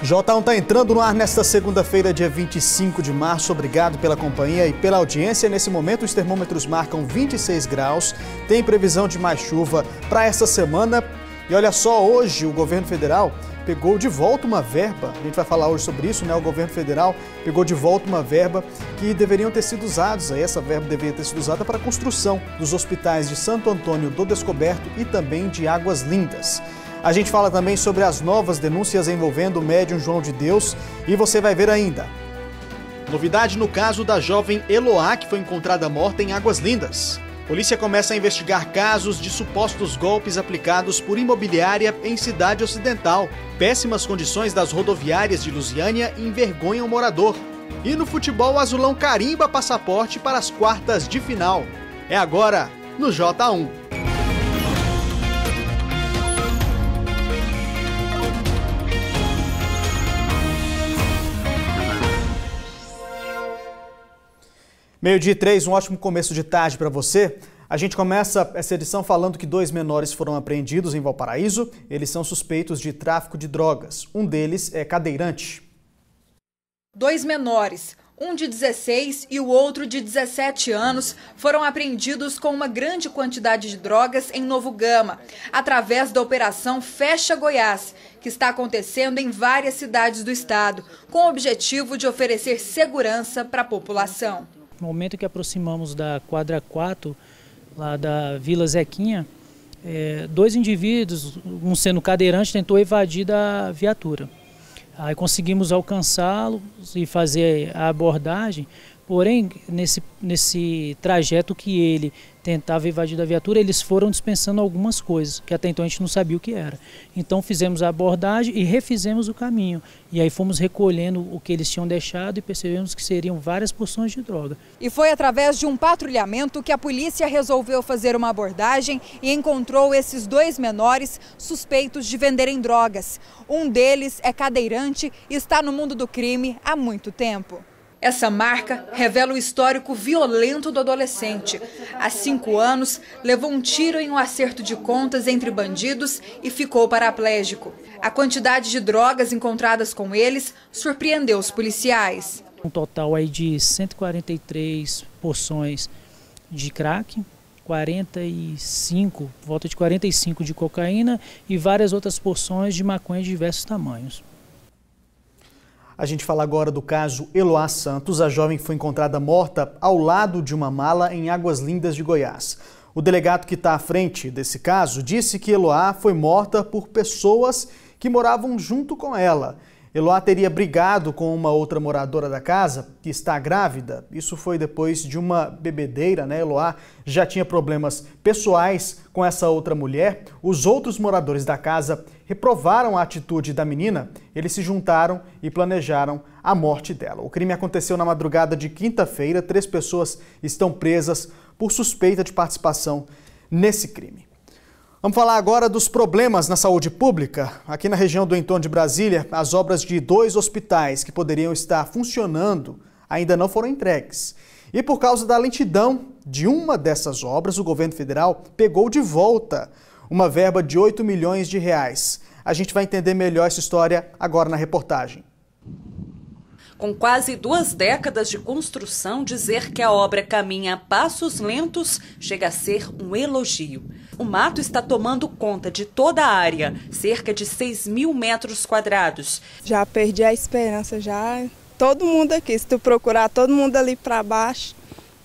J1 está entrando no ar nesta segunda-feira, dia 25 de março. Obrigado pela companhia e pela audiência. Nesse momento, os termômetros marcam 26 graus. Tem previsão de mais chuva para esta semana. E olha só, hoje o governo federal pegou de volta uma verba. A gente vai falar hoje sobre isso, né? O governo federal pegou de volta uma verba que deveriam ter sido usados. Essa verba deveria ter sido usada para a construção dos hospitais de Santo Antônio do Descoberto e também de Águas Lindas. A gente fala também sobre as novas denúncias envolvendo o médium João de Deus e você vai ver ainda. Novidade no caso da jovem Eloá, que foi encontrada morta em Águas Lindas. Polícia começa a investigar casos de supostos golpes aplicados por imobiliária em Cidade Ocidental. Péssimas condições das rodoviárias de Lusiânia envergonham o morador. E no futebol, o Azulão carimba passaporte para as quartas de final. É agora no J1. Meio-dia e 3, um ótimo começo de tarde para você. A gente começa essa edição falando que 2 menores foram apreendidos em Valparaíso. Eles são suspeitos de tráfico de drogas. Um deles é cadeirante. 2 menores, um de 16 e o outro de 17 anos, foram apreendidos com uma grande quantidade de drogas em Novo Gama, através da Operação Fecha Goiás, que está acontecendo em várias cidades do estado, com o objetivo de oferecer segurança para a população. No momento que aproximamos da quadra 4, lá da Vila Zequinha, 2 indivíduos, um sendo cadeirante, tentou evadir da viatura. Aí conseguimos alcançá-los e fazer a abordagem, porém, nesse trajeto que ele tentava evadir da viatura, eles foram dispensando algumas coisas, que até então a gente não sabia o que era. Então fizemos a abordagem e refizemos o caminho. E aí fomos recolhendo o que eles tinham deixado e percebemos que seriam várias porções de droga. E foi através de um patrulhamento que a polícia resolveu fazer uma abordagem e encontrou esses 2 menores suspeitos de venderem drogas. Um deles é cadeirante e está no mundo do crime há muito tempo. Essa marca revela o histórico violento do adolescente. Há 5 anos, levou um tiro em um acerto de contas entre bandidos e ficou paraplégico. A quantidade de drogas encontradas com eles surpreendeu os policiais. Um total aí de 143 porções de crack, 45, volta de 45 de cocaína e várias outras porções de maconha de diversos tamanhos. A gente fala agora do caso Eloá Santos. A jovem foi encontrada morta ao lado de uma mala em Águas Lindas de Goiás. O delegado que está à frente desse caso disse que Eloá foi morta por pessoas que moravam junto com ela. Eloá teria brigado com uma outra moradora da casa, que está grávida. Isso foi depois de uma bebedeira, né? Eloá já tinha problemas pessoais com essa outra mulher. Os outros moradores da casa reprovaram a atitude da menina. Eles se juntaram e planejaram a morte dela. O crime aconteceu na madrugada de quinta-feira. 3 pessoas estão presas por suspeita de participação nesse crime. Vamos falar agora dos problemas na saúde pública. Aqui na região do entorno de Brasília, as obras de 2 hospitais que poderiam estar funcionando ainda não foram entregues. E por causa da lentidão de uma dessas obras, o governo federal pegou de volta uma verba de 8 milhões de reais. A gente vai entender melhor essa história agora na reportagem. Com quase 2 décadas de construção, dizer que a obra caminha a passos lentos chega a ser um elogio. O mato está tomando conta de toda a área, cerca de 6.000 metros quadrados. Já perdi a esperança, já. Todo mundo aqui, se tu procurar todo mundo ali para baixo,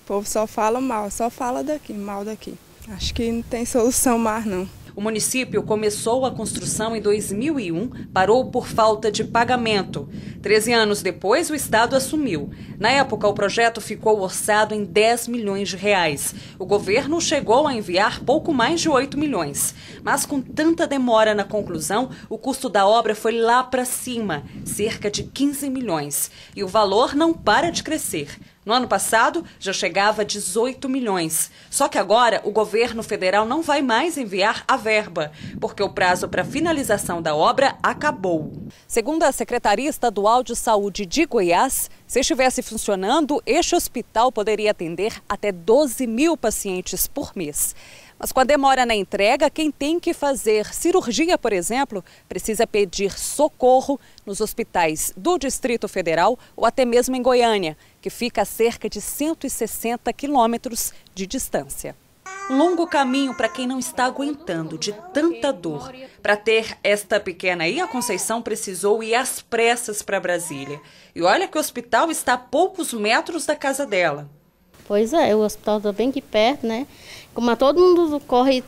o povo só fala mal, só fala daqui, mal daqui. Acho que não tem solução mais não. O município começou a construção em 2001, parou por falta de pagamento. 13 anos depois, o Estado assumiu. Na época, o projeto ficou orçado em 10 milhões de reais. O governo chegou a enviar pouco mais de 8 milhões. Mas com tanta demora na conclusão, o custo da obra foi lá para cima, cerca de 15 milhões. E o valor não para de crescer. No ano passado, já chegava a 18 milhões. Só que agora, o governo federal não vai mais enviar a verba, porque o prazo para finalização da obra acabou. Segundo a Secretaria Estadual de Saúde de Goiás, se estivesse funcionando, este hospital poderia atender até 12 mil pacientes por mês. Mas com a demora na entrega, quem tem que fazer cirurgia, por exemplo, precisa pedir socorro nos hospitais do Distrito Federal ou até mesmo em Goiânia, que fica a cerca de 160 quilômetros de distância. Longo caminho para quem não está aguentando de tanta dor. Para ter esta pequena aí, a Conceição precisou ir às pressas para Brasília. E olha que o hospital está a poucos metros da casa dela. Pois é, o hospital está bem aqui perto, né? Como todo mundo corre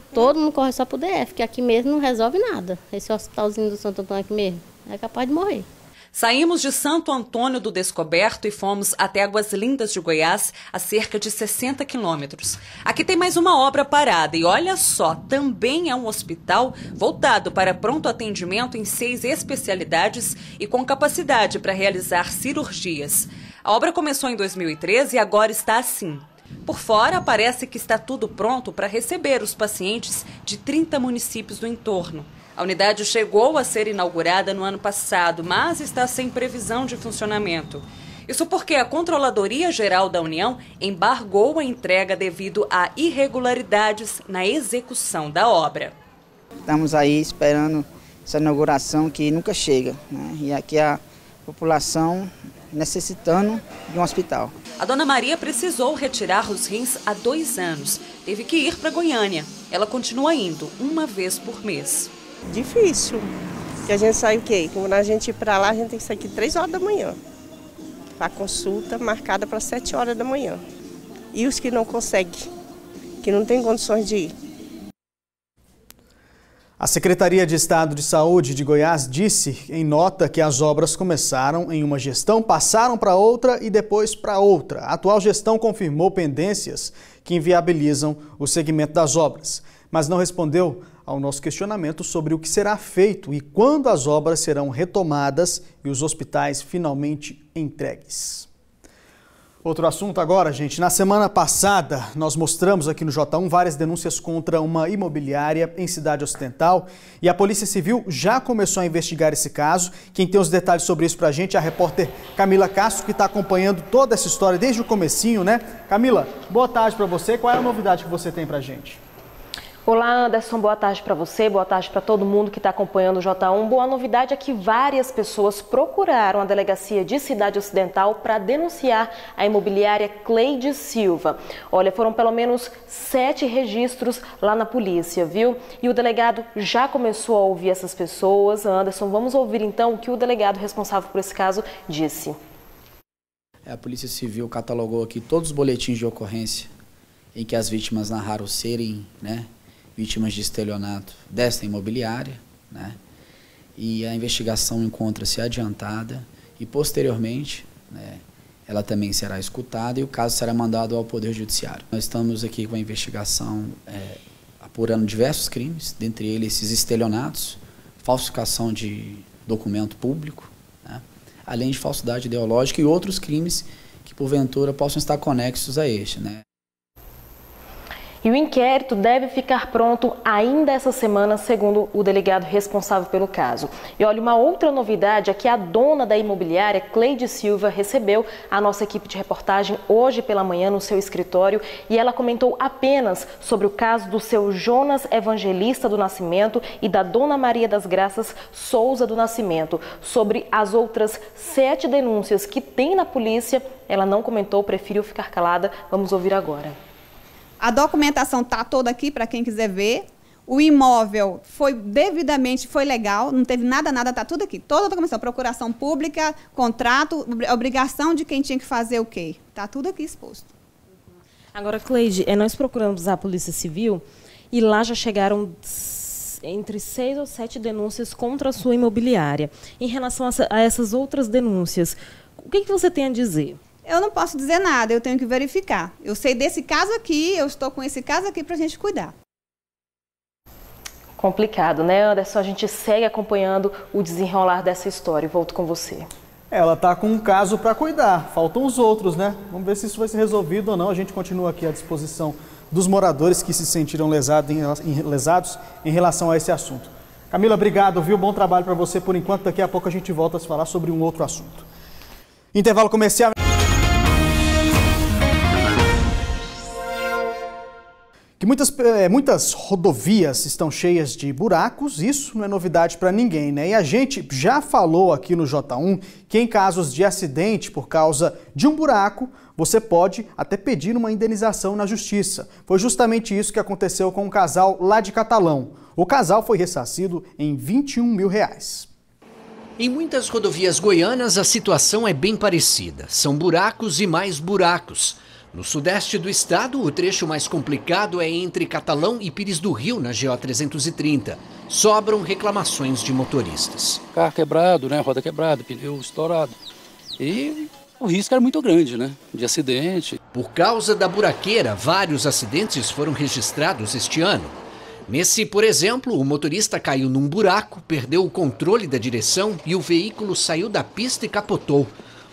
só pro DF, que aqui mesmo não resolve nada. Esse hospitalzinho do Santo Antônio aqui mesmo é capaz de morrer. Saímos de Santo Antônio do Descoberto e fomos até Águas Lindas de Goiás, a cerca de 60 quilômetros. Aqui tem mais uma obra parada e olha só, também é um hospital voltado para pronto atendimento em 6 especialidades e com capacidade para realizar cirurgias. A obra começou em 2013 e agora está assim. Por fora, parece que está tudo pronto para receber os pacientes de 30 municípios do entorno. A unidade chegou a ser inaugurada no ano passado, mas está sem previsão de funcionamento. Isso porque a Controladoria Geral da União embargou a entrega devido a irregularidades na execução da obra. Estamos aí esperando essa inauguração que nunca chega, né? E aqui a população necessitando de um hospital. A dona Maria precisou retirar os rins há 2 anos. Teve que ir para Goiânia. Ela continua indo uma vez por mês. Difícil, porque a gente sai o quê? Quando a gente ir para lá, a gente tem que sair aqui 3 horas da manhã. A consulta marcada para 7 horas da manhã. E os que não conseguem, que não têm condições de ir. A Secretaria de Estado de Saúde de Goiás disse em nota que as obras começaram em uma gestão, passaram para outra e depois para outra. A atual gestão confirmou pendências que inviabilizam o segmento das obras, mas não respondeu ao nosso questionamento sobre o que será feito e quando as obras serão retomadas e os hospitais finalmente entregues. Outro assunto agora, gente. Na semana passada, nós mostramos aqui no J1 várias denúncias contra uma imobiliária em Cidade Ocidental e a Polícia Civil já começou a investigar esse caso. Quem tem os detalhes sobre isso pra gente é a repórter Camila Castro, que está acompanhando toda essa história desde o comecinho, né? Camila, boa tarde para você. Qual é a novidade que você tem pra gente? Olá, Anderson, boa tarde para você, boa tarde para todo mundo que está acompanhando o J1. Boa novidade é que várias pessoas procuraram a delegacia de Cidade Ocidental para denunciar a imobiliária Cleide Silva. Olha, foram pelo menos 7 registros lá na polícia, viu? E o delegado já começou a ouvir essas pessoas. Anderson, vamos ouvir então o que o delegado responsável por esse caso disse. A Polícia Civil catalogou aqui todos os boletins de ocorrência em que as vítimas narraram serem, vítimas de estelionato desta imobiliária, e a investigação encontra-se adiantada e, posteriormente, ela também será escutada e o caso será mandado ao Poder Judiciário. Nós estamos aqui com a investigação apurando diversos crimes, dentre eles esses estelionatos, falsificação de documento público, além de falsidade ideológica e outros crimes que, porventura, possam estar conexos a este, E o inquérito deve ficar pronto ainda essa semana, segundo o delegado responsável pelo caso. E olha, uma outra novidade é que a dona da imobiliária, Cleide Silva, recebeu a nossa equipe de reportagem hoje pela manhã no seu escritório e ela comentou apenas sobre o caso do seu Jonas Evangelista do Nascimento e da dona Maria das Graças Souza do Nascimento. Sobre as outras 7 denúncias que tem na polícia, ela não comentou, preferiu ficar calada. Vamos ouvir agora. A documentação está toda aqui para quem quiser ver. O imóvel foi legal, não teve nada, está tudo aqui. Toda a documentação, procuração pública, contrato, obrigação de quem tinha que fazer o quê. Está tudo aqui exposto. Agora, Cleide, nós procuramos a Polícia Civil e lá já chegaram entre 6 ou 7 denúncias contra a sua imobiliária. Em relação a essas outras denúncias, o que você tem a dizer? Eu não posso dizer nada, eu tenho que verificar. Eu sei desse caso aqui, eu estou com esse caso aqui para a gente cuidar. Complicado, né, Anderson? A gente segue acompanhando o desenrolar dessa história. Volto com você. Ela está com um caso para cuidar, faltam os outros, né? Vamos ver se isso vai ser resolvido ou não. A gente continua aqui à disposição dos moradores que se sentiram lesados em relação a esse assunto. Camila, obrigado, viu? Bom trabalho para você por enquanto. Daqui a pouco a gente volta a se falar sobre um outro assunto. Intervalo comercial. Que muitas rodovias estão cheias de buracos, isso não é novidade para ninguém, né? E a gente já falou aqui no J1 que em casos de acidente por causa de um buraco, você pode até pedir uma indenização na justiça. Foi justamente isso que aconteceu com um casal lá de Catalão. O casal foi ressarcido em R$21 mil. Em muitas rodovias goianas a situação é bem parecida. São buracos e mais buracos. No sudeste do estado, o trecho mais complicado é entre Catalão e Pires do Rio, na GO 330. Sobram reclamações de motoristas. Carro quebrado, né? Roda quebrada, pneu estourado. E o risco era muito grande, né? De acidente. Por causa da buraqueira, vários acidentes foram registrados este ano. Nesse, por exemplo, o motorista caiu num buraco, perdeu o controle da direção e o veículo saiu da pista e capotou.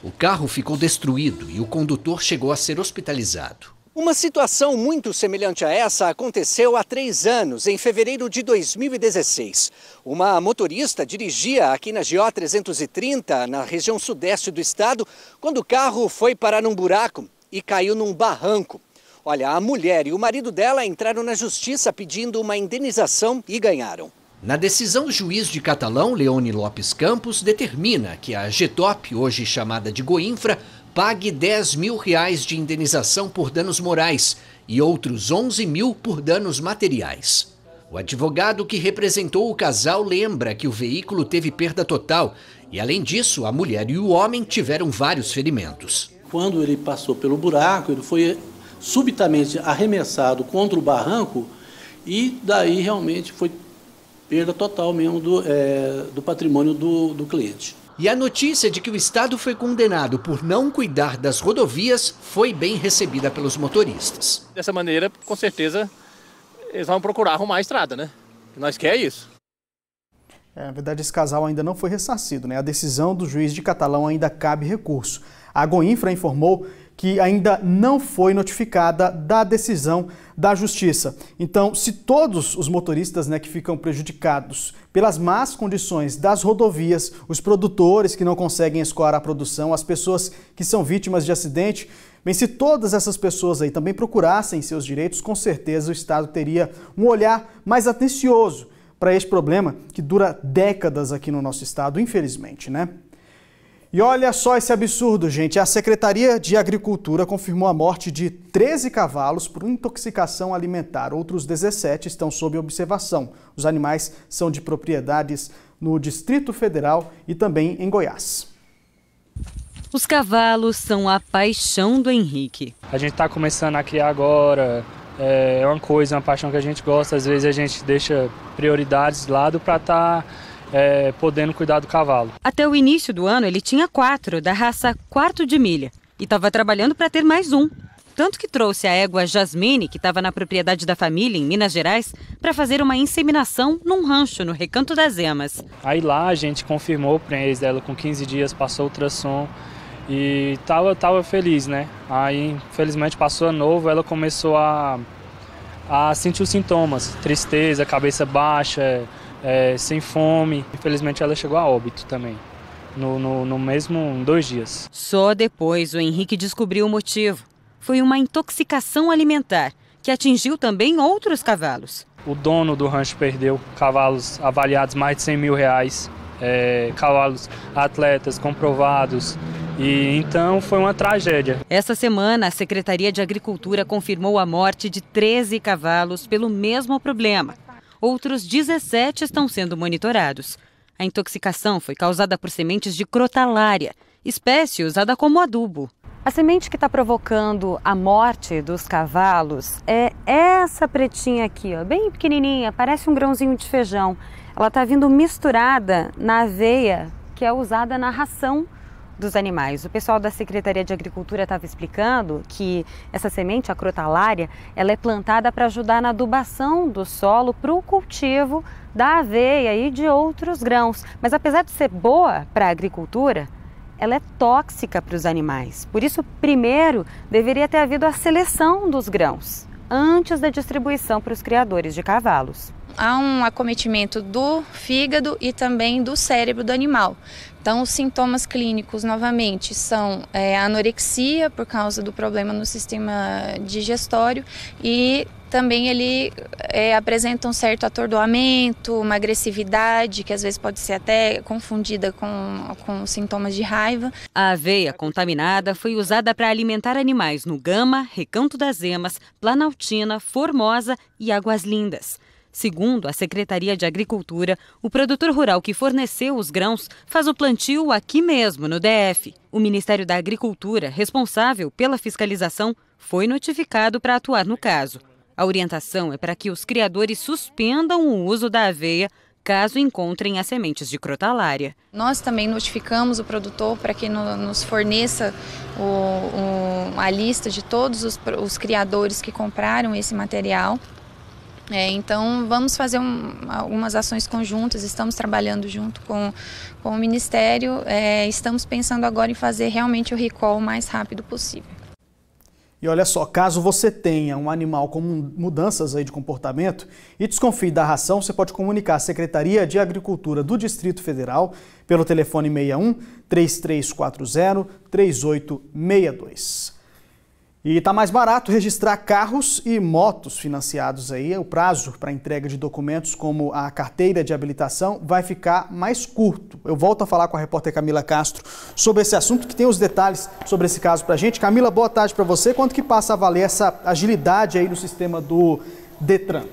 O carro ficou destruído e o condutor chegou a ser hospitalizado. Uma situação muito semelhante a essa aconteceu há 3 anos, em fevereiro de 2016. Uma motorista dirigia aqui na GO 330, na região sudeste do estado, quando o carro foi parar num buraco e caiu num barranco. Olha, a mulher e o marido dela entraram na justiça pedindo uma indenização e ganharam. Na decisão, o juiz de Catalão, Leone Lopes Campos, determina que a GETOP, hoje chamada de Goinfra, pague R$10 mil de indenização por danos morais e outros 11 mil por danos materiais. O advogado que representou o casal lembra que o veículo teve perda total e, além disso, a mulher e o homem tiveram vários ferimentos. Quando ele passou pelo buraco, ele foi subitamente arremessado contra o barranco e daí realmente foi perda total mesmo do patrimônio do cliente. E a notícia de que o Estado foi condenado por não cuidar das rodovias foi bem recebida pelos motoristas. Dessa maneira, com certeza, eles vão procurar arrumar a estrada, né? Nós queremos isso. Na verdade, esse casal ainda não foi ressarcido, né? A decisão do juiz de Catalão ainda cabe recurso. A Goinfra informou que ainda não foi notificada da decisão da Justiça. Então, se todos os motoristas, né, que ficam prejudicados pelas más condições das rodovias, os produtores que não conseguem escoar a produção, as pessoas que são vítimas de acidente, bem, se todas essas pessoas aí também procurassem seus direitos, com certeza o Estado teria um olhar mais atencioso para este problema que dura décadas aqui no nosso estado, infelizmente, né? E olha só esse absurdo, gente. A Secretaria de Agricultura confirmou a morte de 13 cavalos por intoxicação alimentar. Outros 17 estão sob observação. Os animais são de propriedades no Distrito Federal e também em Goiás. Os cavalos são a paixão do Henrique. A gente está começando a criar agora, é uma coisa, uma paixão que a gente gosta. Às vezes a gente deixa prioridades de lado para estar podendo cuidar do cavalo. Até o início do ano ele tinha 4 da raça quarto de milha e estava trabalhando para ter mais um. Tanto que trouxe a égua Jasmine, que estava na propriedade da família em Minas Gerais, para fazer uma inseminação num rancho no Recanto das Emas. Aí lá a gente confirmou o prenhez dela com 15 dias, passou o ultrassom e tava feliz, né? Aí infelizmente passou a novo, ela começou a sentir os sintomas, tristeza, cabeça baixa, sem fome. Infelizmente ela chegou a óbito também, no mesmo 2 dias. Só depois o Henrique descobriu o motivo. Foi uma intoxicação alimentar, que atingiu também outros cavalos. O dono do rancho perdeu cavalos avaliados mais de R$100 mil, cavalos atletas comprovados, e então foi uma tragédia. Essa semana a Secretaria de Agricultura confirmou a morte de 13 cavalos pelo mesmo problema. Outros 17 estão sendo monitorados. A intoxicação foi causada por sementes de crotalária, espécie usada como adubo. A semente que está provocando a morte dos cavalos é essa pretinha aqui, ó, bem pequenininha, parece um grãozinho de feijão. Ela está vindo misturada na aveia que é usada na ração dos animais. O pessoal da Secretaria de Agricultura estava explicando que essa semente, a crotalária, ela é plantada para ajudar na adubação do solo para o cultivo da aveia e de outros grãos. Mas apesar de ser boa para a agricultura, ela é tóxica para os animais. Por isso, primeiro, deveria ter havido a seleção dos grãos, antes da distribuição para os criadores de cavalos. Há um acometimento do fígado e também do cérebro do animal. Então, os sintomas clínicos, novamente, são a anorexia, por causa do problema no sistema digestório, e também ele apresenta um certo atordoamento, uma agressividade, que às vezes pode ser até confundida com sintomas de raiva. A aveia contaminada foi usada para alimentar animais no Gama, Recanto das Emas, Planaltina, Formosa e Águas Lindas. Segundo a Secretaria de Agricultura, o produtor rural que forneceu os grãos faz o plantio aqui mesmo, no DF. O Ministério da Agricultura, responsável pela fiscalização, foi notificado para atuar no caso. A orientação é para que os criadores suspendam o uso da aveia caso encontrem as sementes de crotalária. Nós também notificamos o produtor para que nos forneça a lista de todos os criadores que compraram esse material. Então vamos fazer algumas ações conjuntas, estamos trabalhando junto com o Ministério, estamos pensando agora em fazer realmente o recall o mais rápido possível. E olha só, caso você tenha um animal com mudanças aí de comportamento e desconfie da ração, você pode comunicar à Secretaria de Agricultura do Distrito Federal pelo telefone 61 3340 3862. E está mais barato registrar carros e motos financiados aí. O prazo para entrega de documentos como a carteira de habilitação vai ficar mais curto. Eu volto a falar com a repórter Camila Castro sobre esse assunto, que tem os detalhes sobre esse caso para a gente. Camila, boa tarde para você. Quanto que passa a valer essa agilidade aí no sistema do Detran?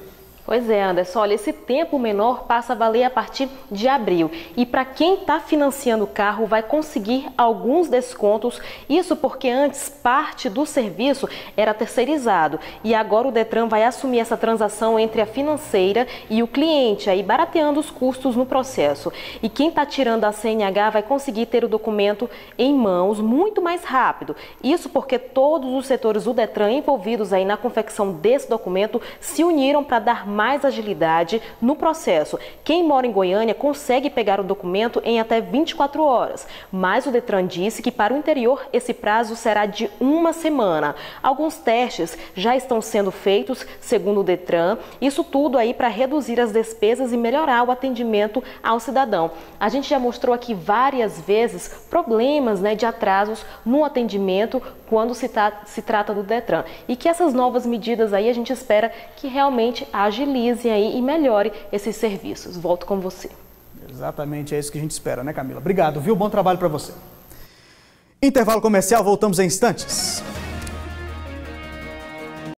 Pois é, Anderson, olha, esse tempo menor passa a valer a partir de abril. E para quem está financiando o carro vai conseguir alguns descontos, isso porque antes parte do serviço era terceirizado. E agora o Detran vai assumir essa transação entre a financeira e o cliente, aí barateando os custos no processo. E quem está tirando a CNH vai conseguir ter o documento em mãos muito mais rápido. Isso porque todos os setores do Detran envolvidos aí na confecção desse documento se uniram para dar mais agilidade no processo. Quem mora em Goiânia consegue pegar o documento em até 24 horas, mas o Detran disse que para o interior esse prazo será de 1 semana. Alguns testes já estão sendo feitos, segundo o Detran, isso tudo aí para reduzir as despesas e melhorar o atendimento ao cidadão. A gente já mostrou aqui várias vezes problemas, de atrasos no atendimento quando se trata do Detran, e que essas novas medidas aí a gente espera que realmente agilizem aí e melhore esses serviços. Volto com você. Exatamente, é isso que a gente espera, né, Camila? Obrigado, viu? Bom trabalho para você. Intervalo comercial, voltamos em instantes.